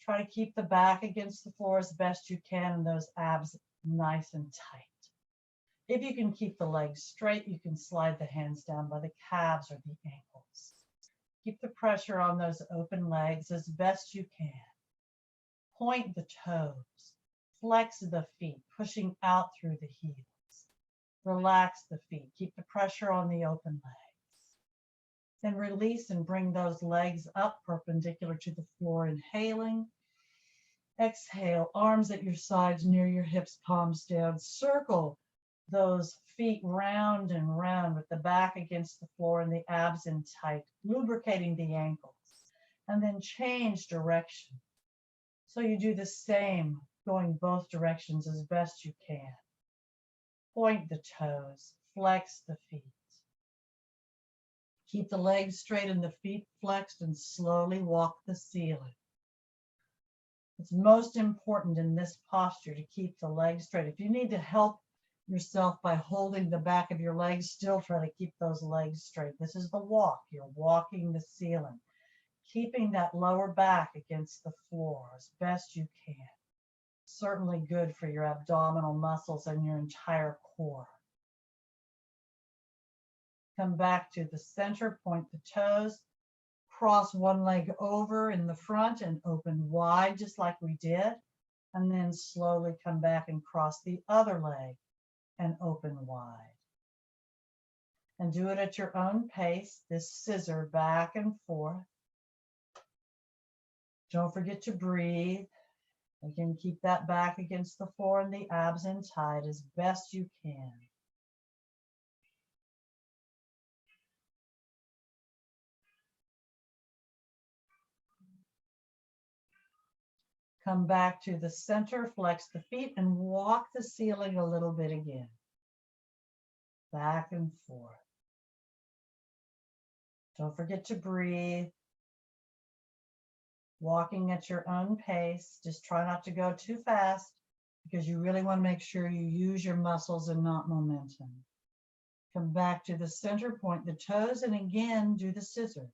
Try to keep the back against the floor as best you can and those abs nice and tight. If you can keep the legs straight, you can slide the hands down by the calves or the ankles. Keep the pressure on those open legs as best you can. Point the toes. Flex the feet, pushing out through the heels. Relax the feet. Keep the pressure on the open legs. Then release and bring those legs up perpendicular to the floor, inhaling. Exhale, arms at your sides near your hips, palms down. Circle those feet round and round with the back against the floor and the abs in tight, lubricating the ankles. And then change direction. So you do the same, going both directions as best you can. Point the toes, flex the feet. Keep the legs straight and the feet flexed and slowly walk the ceiling. It's most important in this posture to keep the legs straight. If you need to help yourself by holding the back of your legs, still try to keep those legs straight. This is the walk. You're walking the ceiling, keeping that lower back against the floor as best you can. Certainly good for your abdominal muscles and your entire core. Come back to the center, point the toes, cross one leg over in the front and open wide, just like we did. And then slowly come back and cross the other leg and open wide. And do it at your own pace, this scissor back and forth. Don't forget to breathe. Again, keep that back against the floor and the abs in tight as best you can. Come back to the center, flex the feet, and walk the ceiling a little bit again. Back and forth. Don't forget to breathe. Walking at your own pace. Just try not to go too fast because you really want to make sure you use your muscles and not momentum. Come back to the center, point the toes, and again, do the scissor.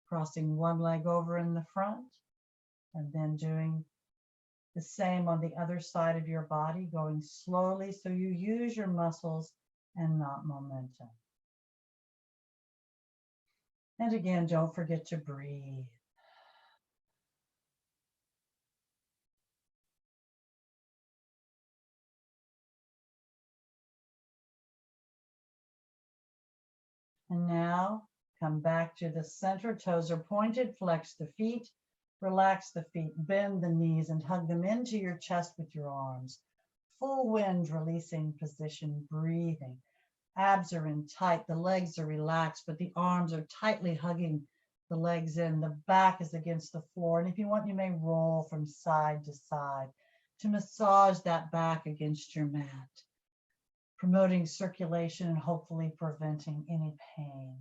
Crossing one leg over in the front, and then doing the same on the other side of your body, going slowly so you use your muscles and not momentum. And again, don't forget to breathe. And now come back to the center, toes are pointed, flex the feet, relax the feet, bend the knees and hug them into your chest with your arms. Full wind releasing position, breathing. Abs are in tight, the legs are relaxed, but the arms are tightly hugging the legs in. The back is against the floor. And if you want, you may roll from side to side to massage that back against your mat, promoting circulation and hopefully preventing any pain.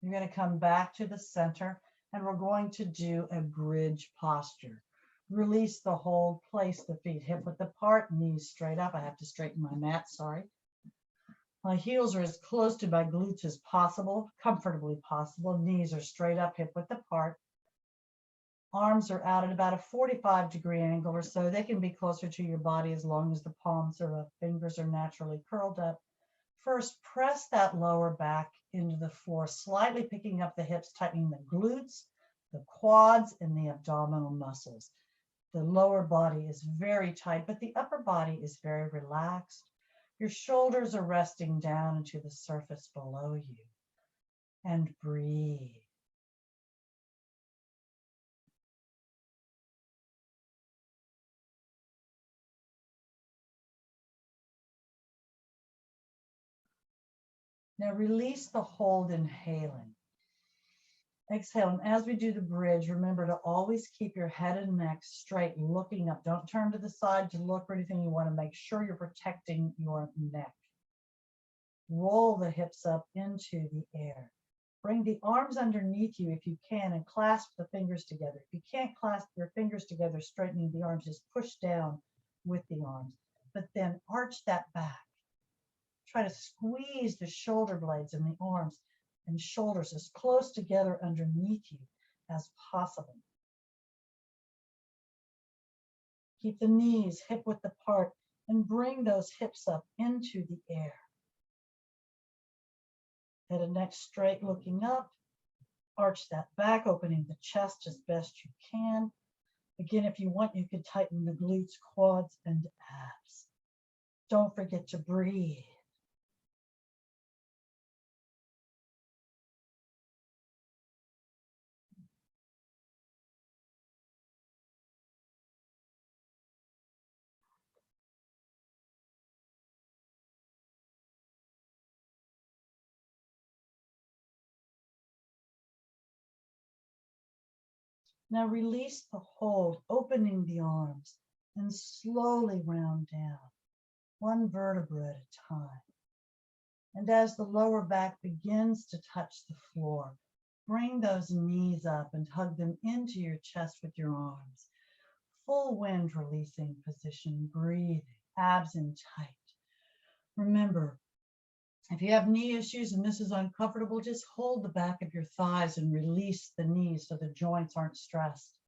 You're going to come back to the center and we're going to do a bridge posture. Release the hold, place the feet hip width apart, knees straight up. I have to straighten my mat, sorry. My heels are as close to my glutes as possible, comfortably possible. Knees are straight up, hip width apart. Arms are out at about a 45-degree angle or so. They can be closer to your body as long as the palms or the fingers are naturally curled up. First, press that lower back into the floor, slightly picking up the hips, tightening the glutes, the quads, and the abdominal muscles. The lower body is very tight, but the upper body is very relaxed. Your shoulders are resting down into the surface below you. And breathe. Now release the hold, inhaling. Exhale, and as we do the bridge, remember to always keep your head and neck straight, looking up. Don't turn to the side to look or anything. You want to make sure you're protecting your neck. Roll the hips up into the air. Bring the arms underneath you if you can and clasp the fingers together. If you can't clasp your fingers together, straightening the arms, just push down with the arms, but then arch that back. Try to squeeze the shoulder blades and the arms and shoulders as close together underneath you as possible. Keep the knees hip width apart and bring those hips up into the air. Head and neck straight, looking up. Arch that back, opening the chest as best you can. Again, if you want, you could tighten the glutes, quads, and abs. Don't forget to breathe. Now release the hold, opening the arms, and slowly round down, one vertebra at a time. And as the lower back begins to touch the floor, bring those knees up and hug them into your chest with your arms. Full wind releasing position, breathing, abs in tight. Remember, if you have knee issues and this is uncomfortable, just hold the back of your thighs and release the knees so the joints aren't stressed.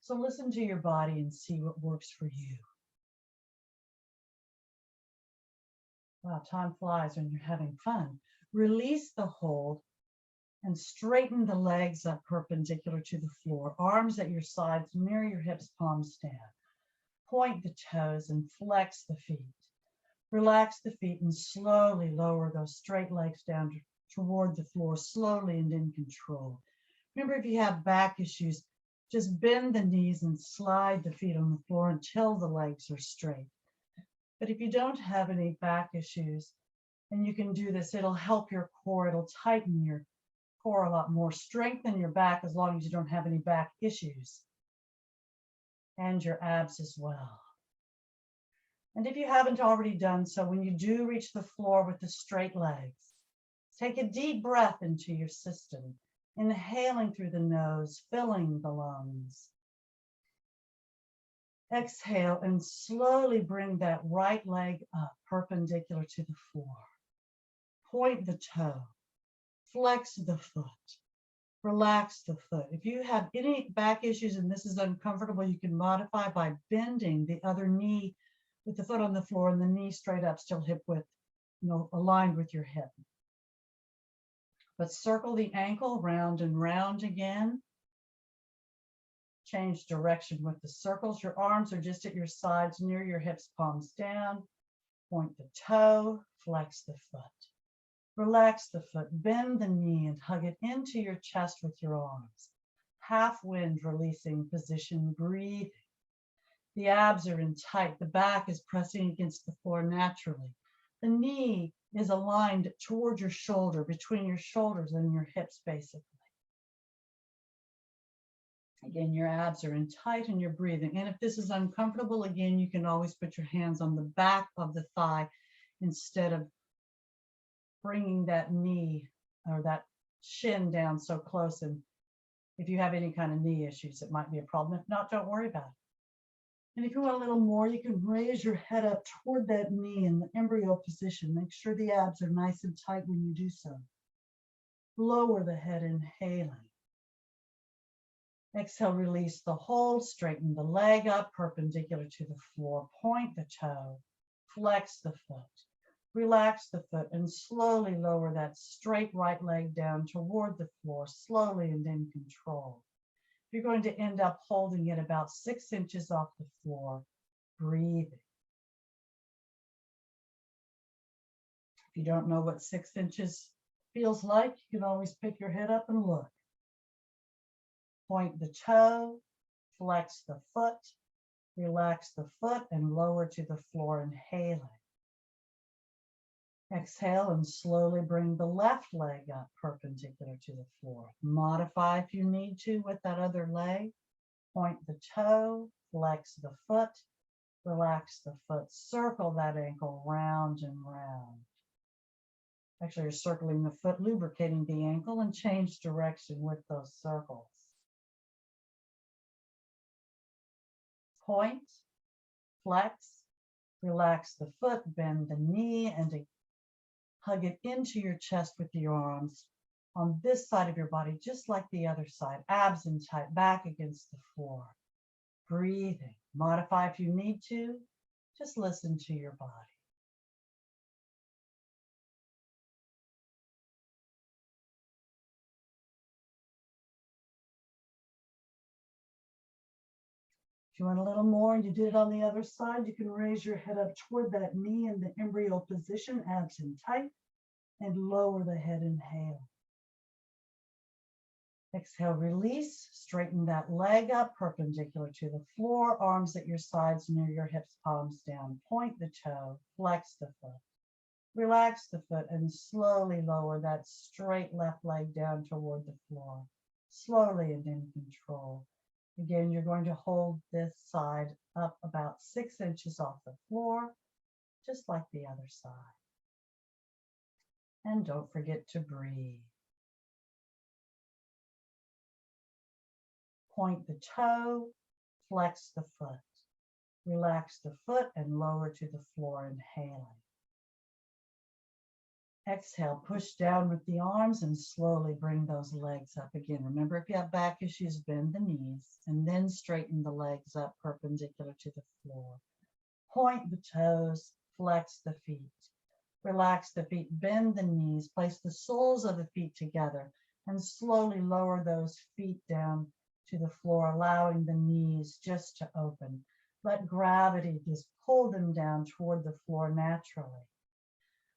So listen to your body and see what works for you. Wow, time flies when you're having fun. Release the hold and straighten the legs up perpendicular to the floor. Arms at your sides, near your hips, palms down. Point the toes and flex the feet. Relax the feet and slowly lower those straight legs down toward the floor, slowly and in control. Remember, if you have back issues, just bend the knees and slide the feet on the floor until the legs are straight. But if you don't have any back issues, and you can do this, it'll help your core, it'll tighten your core a lot more, strengthen your back as long as you don't have any back issues, and your abs as well. And if you haven't already done so, when you do reach the floor with the straight legs, take a deep breath into your system, inhaling through the nose, filling the lungs. Exhale and slowly bring that right leg up perpendicular to the floor. Point the toe, flex the foot, relax the foot. If you have any back issues and this is uncomfortable, you can modify by bending the other knee with the foot on the floor and the knee straight up, still hip width, aligned with your hip. But circle the ankle round and round again. Change direction with the circles. Your arms are just at your sides, near your hips, palms down. Point the toe, flex the foot. Relax the foot, bend the knee and hug it into your chest with your arms. Half wind releasing position, breathing. The abs are in tight. The back is pressing against the floor naturally. The knee is aligned toward your shoulder, between your shoulders and your hips, basically. Again, your abs are in tight and you're breathing. And if this is uncomfortable, again, you can always put your hands on the back of the thigh instead of bringing that knee or that shin down so close. And if you have any kind of knee issues, it might be a problem. If not, don't worry about it. And if you want a little more, you can raise your head up toward that knee in the embryo position. Make sure the abs are nice and tight when you do so. Lower the head, inhaling. Exhale, release the hold, straighten the leg up perpendicular to the floor. Point the toe, flex the foot. Relax the foot and slowly lower that straight right leg down toward the floor, slowly and in control. You're going to end up holding it about 6 inches off the floor, breathing. If you don't know what 6 inches feels like, you can always pick your head up and look. Point the toe, flex the foot, relax the foot and lower to the floor, inhaling. Exhale and slowly bring the left leg up perpendicular to the floor. Modify if you need to with that other leg. Point the toe, flex the foot, relax the foot, circle that ankle round and round. Actually, you're circling the foot, lubricating the ankle, and change direction with those circles. Point, flex, relax the foot, bend the knee, and hug it into your chest with your arms on this side of your body, just like the other side. Abs in tight, back against the floor. Breathing. Modify if you need to. Just listen to your body. If you want a little more and you did it on the other side, you can raise your head up toward that knee in the embryo position, abs in tight, and lower the head, inhale. Exhale, release, straighten that leg up perpendicular to the floor, arms at your sides near your hips, palms down. Point the toe, flex the foot. Relax the foot and slowly lower that straight left leg down toward the floor, slowly and in control. Again, you're going to hold this side up about 6 inches off the floor, just like the other side. And don't forget to breathe. Point the toe, flex the foot. Relax the foot and lower to the floor, inhaling. Exhale, push down with the arms and slowly bring those legs up again. Remember, if you have back issues, bend the knees and then straighten the legs up perpendicular to the floor. Point the toes, flex the feet. Relax the feet, bend the knees, place the soles of the feet together, and slowly lower those feet down to the floor, allowing the knees just to open. Let gravity just pull them down toward the floor naturally.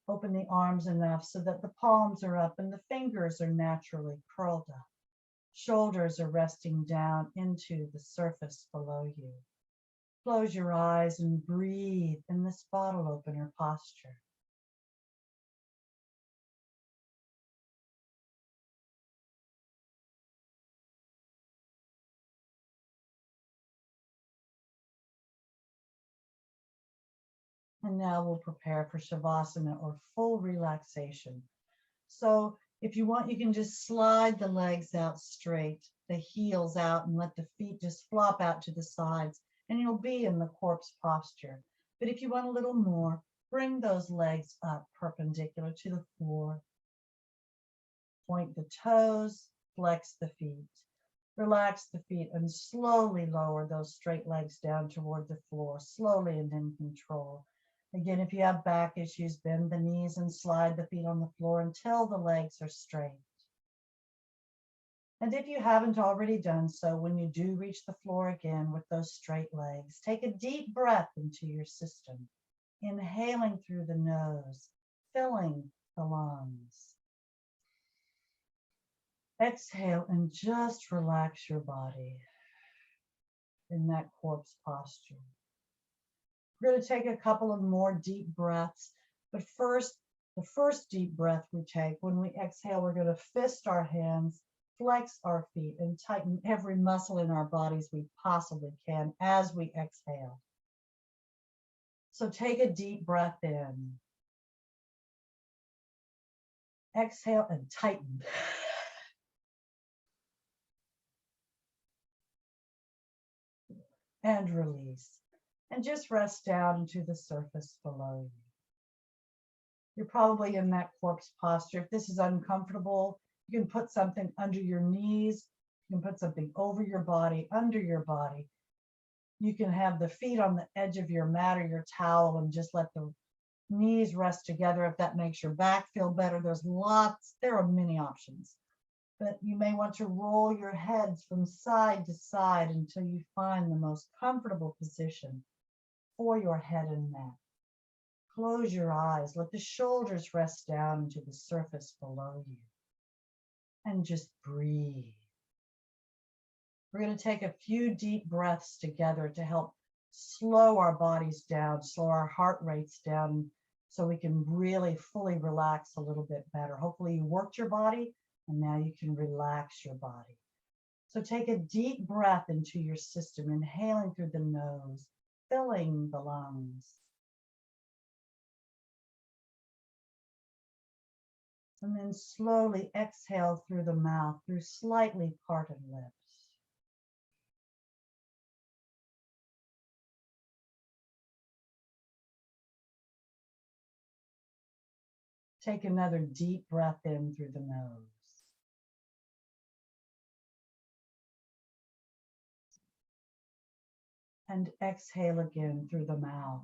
Open the arms enough so that the palms are up and the fingers are naturally curled up. Shoulders are resting down into the surface below you. Close your eyes and breathe in this bottle opener posture. And now we'll prepare for Shavasana, or full relaxation. So if you want, you can just slide the legs out straight, the heels out, and let the feet just flop out to the sides, and you'll be in the corpse posture. But if you want a little more, bring those legs up perpendicular to the floor. Point the toes, flex the feet. Relax the feet and slowly lower those straight legs down toward the floor, slowly and in control. Again, if you have back issues, bend the knees and slide the feet on the floor until the legs are straight. And if you haven't already done so, when you do reach the floor again with those straight legs, take a deep breath into your system, inhaling through the nose, filling the lungs. Exhale and just relax your body in that corpse posture. We're going to take a couple of more deep breaths, but first, the first deep breath we take, when we exhale, we're going to fist our hands, flex our feet, and tighten every muscle in our bodies we possibly can as we exhale. So take a deep breath in. Exhale and tighten. And release. And just rest down into the surface below you. You're probably in that corpse posture. If this is uncomfortable, you can put something under your knees. You can put something over your body, under your body. You can have the feet on the edge of your mat or your towel and just let the knees rest together if that makes your back feel better. There are many options. But you may want to roll your heads from side to side until you find the most comfortable position for your head and neck. Close your eyes, let the shoulders rest down into the surface below you, and just breathe. We're going to take a few deep breaths together to help slow our bodies down, slow our heart rates down, so we can really fully relax a little bit better. Hopefully you worked your body, and now you can relax your body. So take a deep breath into your system, inhaling through the nose, filling the lungs. And then slowly exhale through the mouth, through slightly parted lips. Take another deep breath in through the nose. And exhale again through the mouth.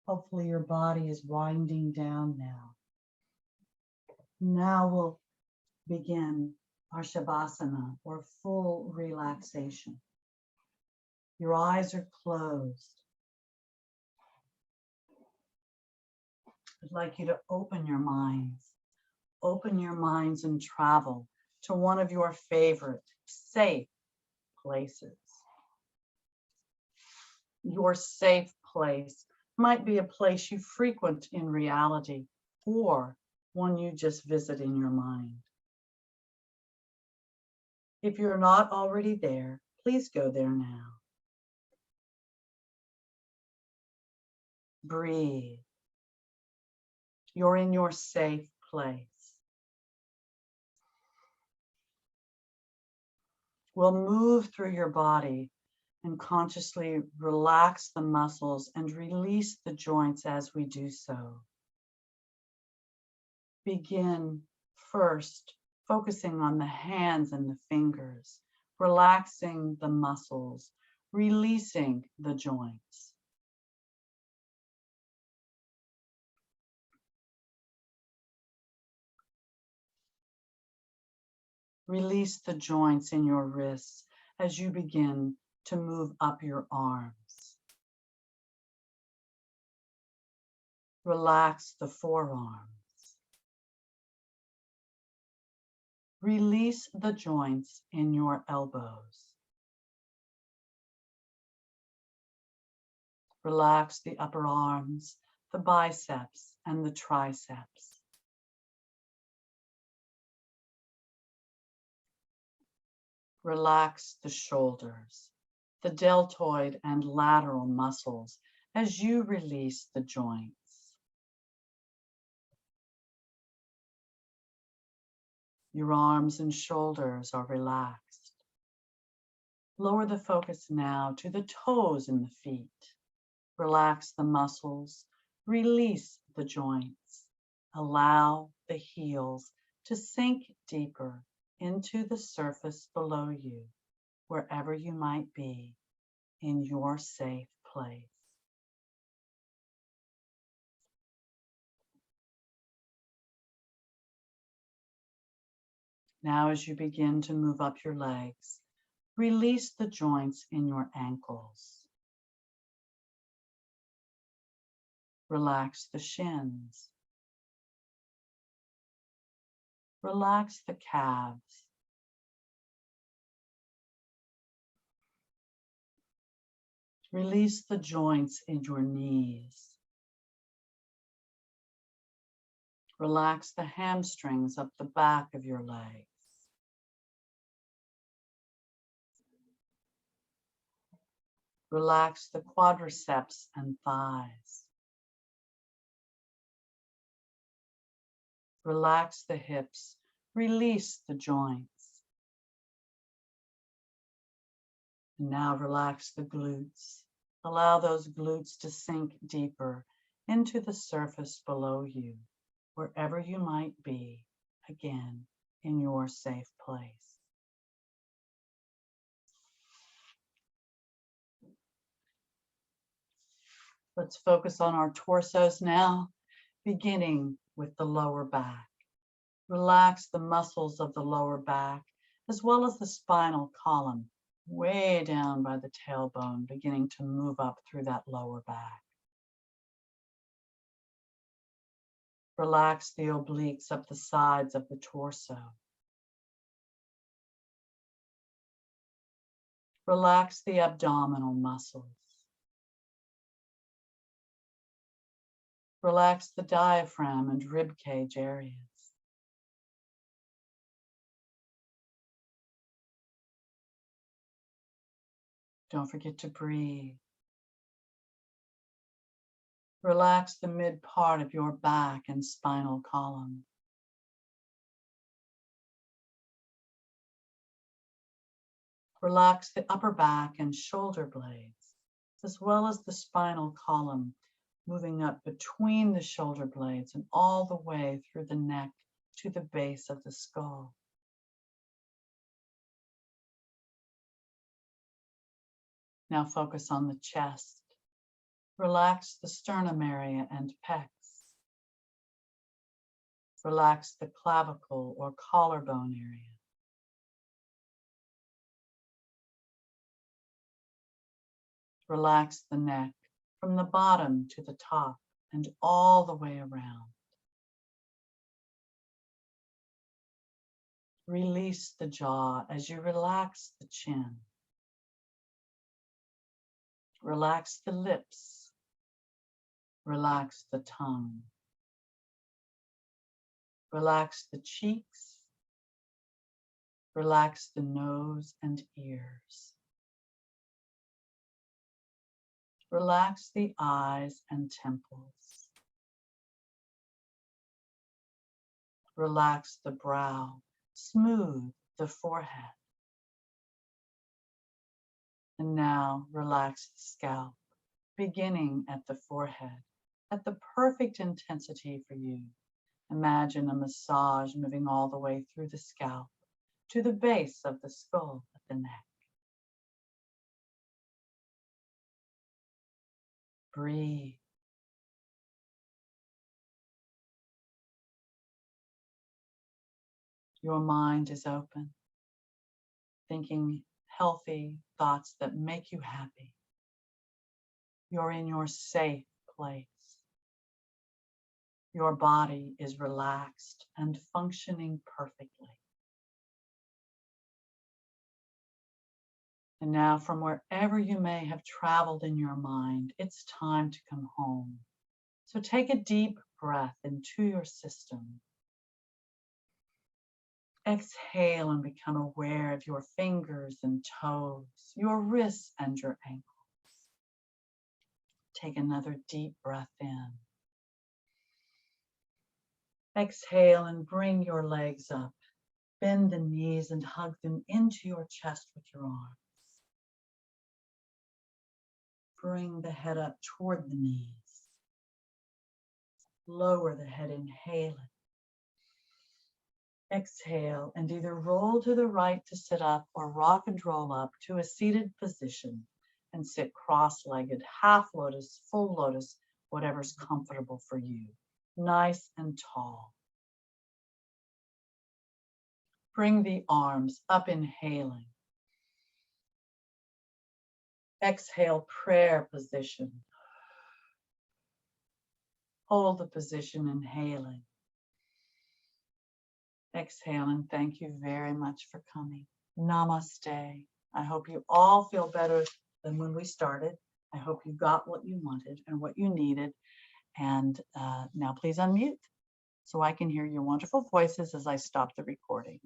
Hopefully your body is winding down now. Now we'll begin our Shavasana, or full relaxation. Your eyes are closed. I'd like you to open your minds. Open your minds and travel to one of your favorite safe places. Your safe place might be a place you frequent in reality, or one you just visit in your mind. If you're not already there, please go there now. Breathe. You're in your safe place. We'll move through your body and consciously relax the muscles and release the joints as we do so. Begin first focusing on the hands and the fingers. relaxing the muscles, releasing the joints. Release the joints in your wrists as you begin to move up your arms. Relax the forearms. Release the joints in your elbows. Relax the upper arms, the biceps, and the triceps. Relax the shoulders, the deltoid and lateral muscles as you release the joints. Your arms and shoulders are relaxed. Lower the focus now to the toes in the feet. Relax the muscles, release the joints. Allow the heels to sink deeper into the surface below you, wherever you might be in your safe place. Now, as you begin to move up your legs, release the joints in your ankles. Relax the shins. Relax the calves. Release the joints in your knees. Relax the hamstrings up the back of your legs. Relax the quadriceps and thighs. Relax the hips. Release the joints. And now relax the glutes. Allow those glutes to sink deeper into the surface below you, wherever you might be, again, in your safe place. Let's focus on our torsos now, beginning with the lower back. Relax the muscles of the lower back, as well as the spinal column, way down by the tailbone, beginning to move up through that lower back. Relax the obliques up the sides of the torso. Relax the abdominal muscles. Relax the diaphragm and rib cage areas. Don't forget to breathe. Relax the mid part of your back and spinal column. Relax the upper back and shoulder blades, as well as the spinal column, moving up between the shoulder blades and all the way through the neck to the base of the skull. Now focus on the chest. Relax the sternum area and pecs. Relax the clavicle or collarbone area. Relax the neck from the bottom to the top and all the way around. Release the jaw as you relax the chin. Relax the lips. Relax the tongue. Relax the cheeks. Relax the nose and ears. Relax the eyes and temples. Relax the brow. Smooth the forehead. And now relax the scalp, beginning at the forehead, at the perfect intensity for you. Imagine a massage moving all the way through the scalp to the base of the skull at the neck. Breathe. Your mind is open, thinking healthy thoughts that make you happy. You're in your safe place. Your body is relaxed and functioning perfectly. And now, from wherever you may have traveled in your mind, it's time to come home. So take a deep breath into your system. Exhale and become aware of your fingers and toes, your wrists and your ankles. Take another deep breath in. Exhale and bring your legs up. Bend the knees and hug them into your chest with your arms. Bring the head up toward the knees. Lower the head, inhaling. Exhale and either roll to the right to sit up or rock and roll up to a seated position and sit cross-legged, half lotus, full lotus, whatever's comfortable for you. Nice and tall. Bring the arms up, inhaling. Exhale, prayer position. Hold the position, inhaling. Exhale, and thank you very much for coming. Namaste. I hope you all feel better than when we started. I hope you got what you wanted and what you needed. And now please unmute so I can hear your wonderful voices as I stop the recording.